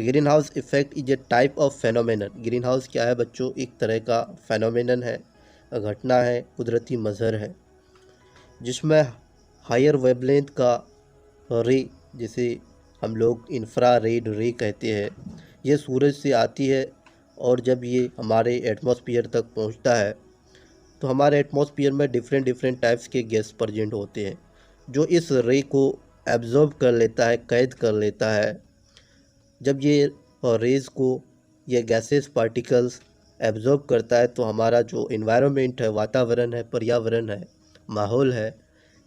Green house effect is a type of phenomenon. Green house क्या है बच्चों? एक तरह का फेनोमेनन है, घटना है, कुदरती मंजर है, जिसमें हायर वेवलेंथ का रे, जिसे हम लोग इंफ्रारेड रे कहते हैं, ये सूरज से आती है और जब ये हमारे एटमॉस्फेयर तक पहुंचता है तो हमारे एटमॉस्फेयर में डिफरेंट डिफरेंट टाइप्स के गैस प्रेजेंट होते हैं, जो इस रे को एब्जॉर्ब कर लेता है, कैद कर लेता है। जब ये रेज़ को ये गैसेस पार्टिकल्स एब्जॉर्ब करता है तो हमारा जो इन्वायरमेंट है, वातावरण है, पर्यावरण है, माहौल है,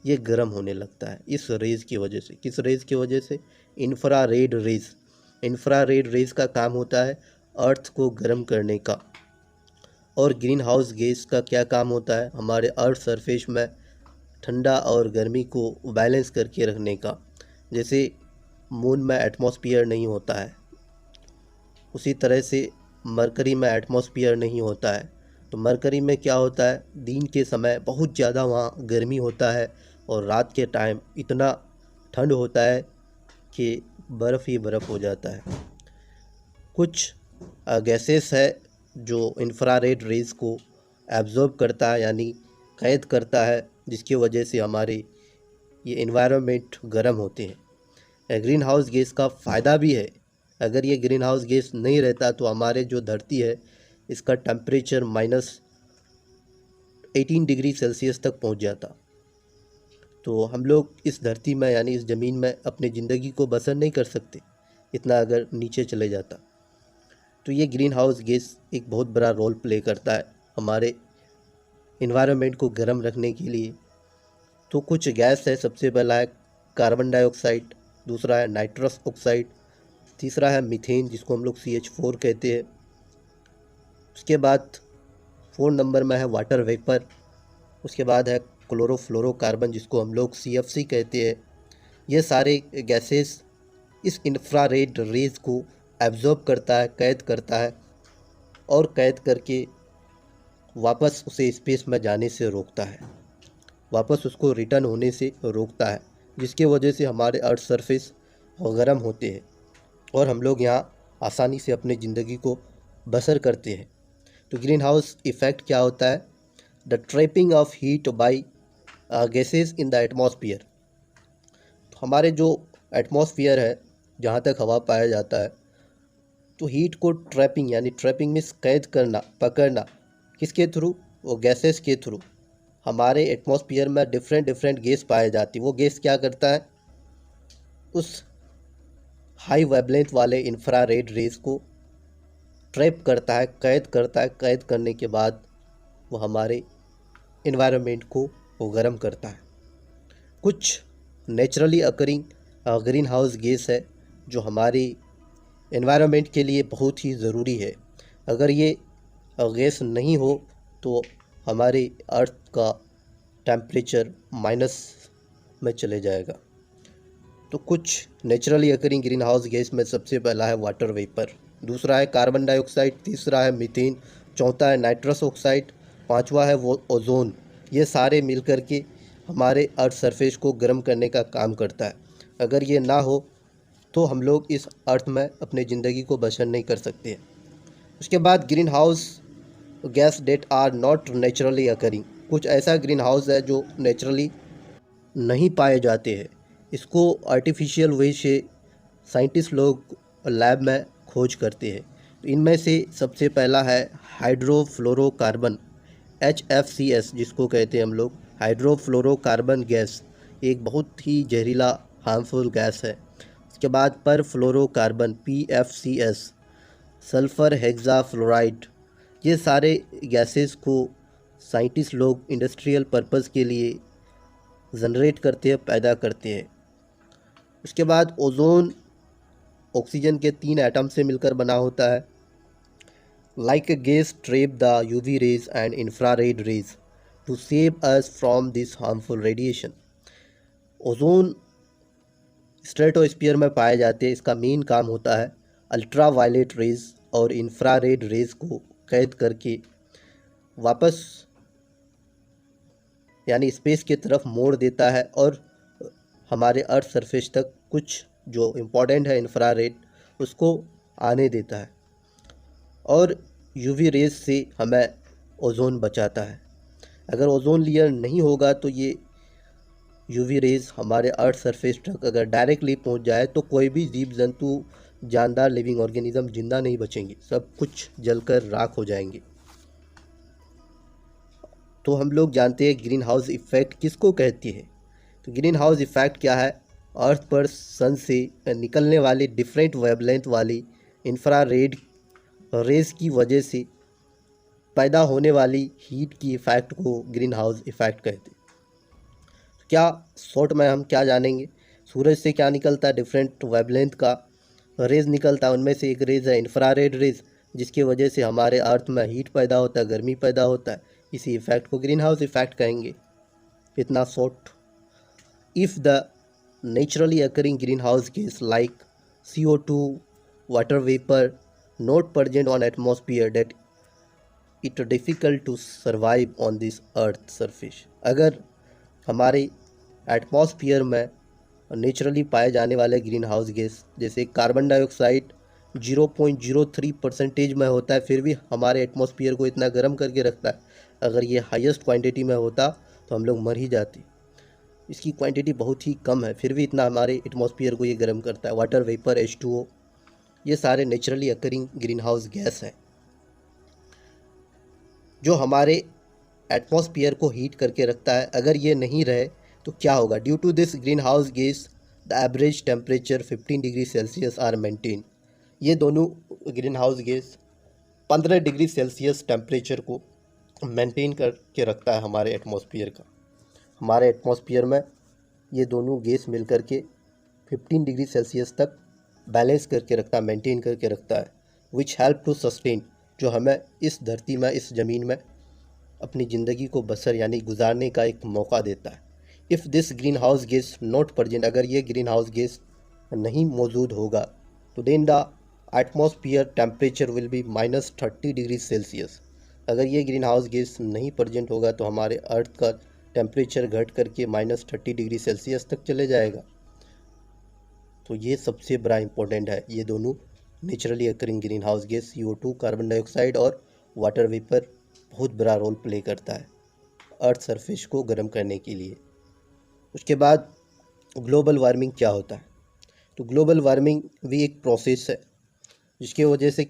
ये गर्म होने लगता है इस रेज़ की वजह से। किस रेज़ की वजह से? Infrared rays. इंफ्रारेड रेज़ का काम होता है अर्थ को गर्म करने का। और ग्रीन हाउस गैस का क्या काम होता है? हमारे अर्थ सरफेस में ठंडा और गर्मी को बैलेंस करके रखने का। जैसे मून में एटमॉस्फेयर नहीं होता है, उसी तरह से मरकरी में एटमॉस्फेयर नहीं होता है। तो मरकरी में क्या होता है? दिन के समय बहुत ज़्यादा वहाँ गर्मी होता है और रात के टाइम इतना ठंड होता है कि बर्फ़ ही बर्फ़ हो जाता है। कुछ गैसेस है जो इंफ्रारेड रेज़ को एब्जॉर्ब करता है, यानी कैद करता है, जिसकी वजह से हमारे ये इन्वायरमेंट गर्म होते हैं। ग्रीन हाउस गैस का फ़ायदा भी है। अगर ये ग्रीन हाउस गैस नहीं रहता तो हमारे जो धरती है इसका टेम्परेचर -18 डिग्री सेल्सियस तक पहुंच जाता। तो हम लोग इस धरती में यानी इस ज़मीन में अपनी ज़िंदगी को बसर नहीं कर सकते, इतना अगर नीचे चले जाता। तो ये ग्रीन हाउस गैस एक बहुत बड़ा रोल प्ले करता है हमारे इन्वायरमेंट को गर्म रखने के लिए। तो कुछ गैस है, सबसे पहला है कार्बन डाइऑक्साइड, दूसरा है नाइट्रस ऑक्साइड, तीसरा है मीथेन जिसको हम लोग CH4 कहते हैं। उसके बाद 4 नंबर में है वाटर वेपर। उसके बाद है क्लोरोफ्लोरोकार्बन जिसको हम लोग CFC कहते हैं। ये सारे गैसेस इस इंफ्रारेड रेज को एब्जॉर्ब करता है, कैद करता है और कैद करके वापस उसे स्पेस में जाने से रोकता है, वापस उसको रिटर्न होने से रोकता है, जिसके वजह से हमारे अर्थ सरफेस गर्म होते हैं और हम लोग यहाँ आसानी से अपनी ज़िंदगी को बसर करते हैं। तो ग्रीन हाउस इफ़ेक्ट क्या होता है? The trapping of heat bye gases in the atmosphere. तो हमारे जो एटमॉस्फेयर है, जहाँ तक हवा पाया जाता है, तो हीट को ट्रैपिंग यानी ट्रैपिंग मीन्स कैद करना, पकड़ना, किसके थ्रू? वो गैसेस के थ्रू। हमारे एटमॉस्फेयर में डिफरेंट डिफरेंट गैस पाए जाती है। वो गैस क्या करता है? उस हाई वेवलेंथ वाले इंफ्रारेड रेज को ट्रैप करता है, कैद करता है। कैद करने के बाद वो हमारे इन्वायरमेंट को वो गर्म करता है। कुछ naturally occurring green house gas है जो हमारी इन्वायरमेंट के लिए बहुत ही ज़रूरी है। अगर ये गैस नहीं हो तो हमारे अर्थ का टेम्परेचर माइनस में चले जाएगा। तो कुछ naturally occurring green house gas में सबसे पहला है वाटर वेपर, दूसरा है कार्बन डाइऑक्साइड, तीसरा है मीथेन, चौथा है नाइट्रस ऑक्साइड, पांचवा है वो ओजोन। ये सारे मिलकर के हमारे अर्थ सरफेस को गर्म करने का काम करता है। अगर ये ना हो तो हम लोग इस अर्थ में अपनी ज़िंदगी को बसर नहीं कर सकते हैं। उसके बाद green house gas that are not naturally occurring. कुछ ऐसा ग्रीन हाउस है जो नेचुरली नहीं पाए जाते हैं, इसको आर्टिफिशियल वे से साइंटिस्ट लोग लैब में खोज करते हैं। तो इनमें से सबसे पहला है हाइड्रोफ्लोरोकार्बन, HFCS जिसको कहते हैं हम लोग। हाइड्रोफ्लोरोकार्बन गैस एक बहुत ही जहरीला हार्मफुल गैस है। उसके बाद परफ्लोरोकार्बन PFCS, सल्फ़र हेक्साफ्लोराइड। ये सारे गैसेस को साइंटिस्ट लोग इंडस्ट्रियल पर्पज़ के लिए जनरेट करते हैं, पैदा करते हैं। उसके बाद ओजोन ऑक्सीजन के 3 एटम से मिलकर बना होता है। Like a gas trap the UV rays and infrared rays to save us from this harmful radiation. Ozone stratosphere में पाए जाते हैं। इसका मेन काम होता है अल्ट्रा वायलेट रेज और इंफ्रारेड रेज को कैद करके वापस यानी स्पेस की तरफ मोड़ देता है और हमारे अर्थ सरफेस तक कुछ जो इम्पोर्टेंट है इंफ्रारेड उसको आने देता है और यूवी रेज से हमें ओजोन बचाता है। अगर ओजोन लेयर नहीं होगा तो ये यूवी रेज हमारे अर्थ सरफेस तक अगर डायरेक्टली पहुंच जाए तो कोई भी जीव जंतु, जानदार लिविंग ऑर्गेनिज्म जिंदा नहीं बचेंगे, सब कुछ जलकर राख हो जाएंगे। तो हम लोग जानते हैं ग्रीन हाउस इफ़ेक्ट किसको कहती है। तो ग्रीन हाउस इफ़ेक्ट क्या है? अर्थ पर सन से निकलने वाली डिफरेंट वेवलेंथ वाली इंफ्रारेड रेज की वजह से पैदा होने वाली हीट की इफ़ेक्ट को ग्रीन हाउस इफ़ेक्ट कहते हैं। क्या शॉर्ट में हम क्या जानेंगे? सूरज से क्या निकलता है? डिफरेंट वेवलेंथ का रेज निकलता है, उनमें से एक रेज है इंफ्रारेड रेज, जिसकी वजह से हमारे अर्थ में हीट पैदा होता है, गर्मी पैदा होता है। इसी इफ़ेक्ट को ग्रीन हाउस इफ़ेक्ट कहेंगे। इतना short. If the naturally occurring green house gas like CO2, water vapour not present on atmosphere that it difficult to survive on this earth surface. अगर हमारे एटमॉस्फेयर में नेचुरली पाए जाने वाले green house gas जैसे carbon dioxide 0.03% में होता है, फिर भी हमारे एटमॉस्फेयर को इतना गर्म करके रखता है। अगर ये हाईएस्ट क्वांटिटी में होता तो हम लोग मर ही जाते। इसकी क्वांटिटी बहुत ही कम है, फिर भी इतना हमारे एटमॉस्फेयर को ये गर्म करता है। वाटर वेपर, H2O, ये सारे naturally occurring green house gas हैं जो हमारे एटमॉस्फेयर को हीट करके रखता है। अगर ये नहीं रहे तो क्या होगा? Due to this green house gas the average temperature 15 degree Celsius are maintain. ये दोनों green house gas 15 degree Celsius temperature को मेंटेन करके रखता है हमारे एटमॉस्फेयर का। हमारे एटमॉस्फेयर में ये दोनों गैस मिल कर के 15 डिग्री सेल्सियस तक बैलेंस करके रखता है, मेंटेन करके रखता है। विच हेल्प टू सस्टेन, जो हमें इस धरती में, इस ज़मीन में अपनी ज़िंदगी को बसर यानी गुजारने का एक मौका देता है। If this green house gas not present, अगर ये ग्रीन हाउस गैस नहीं मौजूद होगा तो then the atmosphere temperature will be -30 degree Celsius. अगर ये ग्रीन हाउस गैस नहीं प्रेजेंट होगा तो हमारे अर्थ का टेम्परेचर घट करके -30 डिग्री सेल्सियस तक चले जाएगा। तो ये सबसे बड़ा इम्पोर्टेंट है। ये दोनों naturally occurring green house gas CO2, carbon dioxide और वाटर वेपर बहुत बड़ा रोल प्ले करता है अर्थ सरफेस को गर्म करने के लिए। उसके बाद ग्लोबल वार्मिंग क्या होता है? तो ग्लोबल वार्मिंग भी एक प्रोसेस है जिसकी वजह से